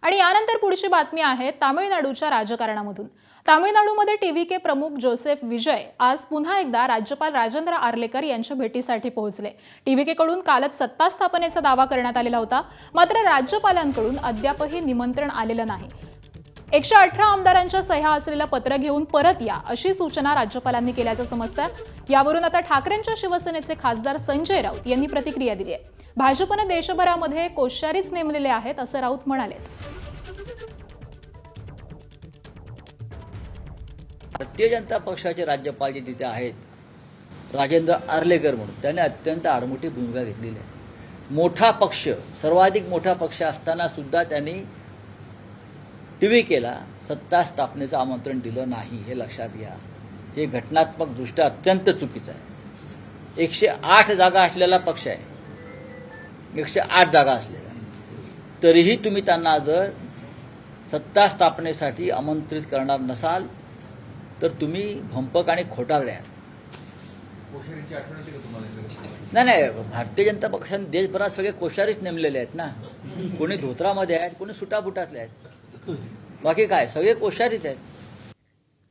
आणि यानंतर पुढची बातमी आहे तामिळनाडूच्या राजकारणामधून। तामिळनाडूमध्ये टीव्हीके प्रमुख जोसेफ विजय आज पुन्हा एकदा राज्यपाल राजेंद्र आर्लेकर यांच्या भेटीसाठी पोहोचले। टीव्हीकेकडून कालच सत्ता स्थापनेचा दावा करण्यात आलेला होता, मात्र राज्यपालांकडून अद्यापही निमंत्रण आलेलं नाही। 118 आमदारांच्या सह्या असलेलं पत्र घेऊन परत या अशी सूचना राज्यपालांनी केल्याचं समजतं। यावरून आता ठाकरेंच्या शिवसेनेचे खासदार संजय राऊत यांनी प्रतिक्रिया दिली आहे। भाजपने देशभरामध्ये कोश्यारीच नेमलेले आहेत असं राऊत म्हणाले। भारतीय जनता पक्षाचे राज्यपाल जे तिथे आहेत राजेंद्र आर्लेकर म्हणून, त्याने अत्यंत आडमुठी भूमिका घेतलेली आहे। मोठा पक्ष, सर्वाधिक मोठा पक्ष असताना सुद्धा त्यांनी टीव्हीकेला सत्ता स्थापनेचं आमंत्रण दिलं नाही, हे लक्षात घ्या। हे घटनात्मक दृष्ट्या अत्यंत चुकीचं आहे। 108 जागा असलेला पक्ष आहे, 108 जागा असलेला, तरीही तुम्ही त्यांना जर सत्ता स्थापनेसाठी आमंत्रित करणार नसाल तर तुम्ही भंपक आणि खोटारडे आहात। नाही, भारतीय जनता पक्षाने देशभरात सगळे कोश्यारीच नेमलेले आहेत ना। कोणी धोत्रामध्ये आहेत, कोणी सुटाबुटातले आहेत, बाकी काय सगळे कोश्यारीच आहेत।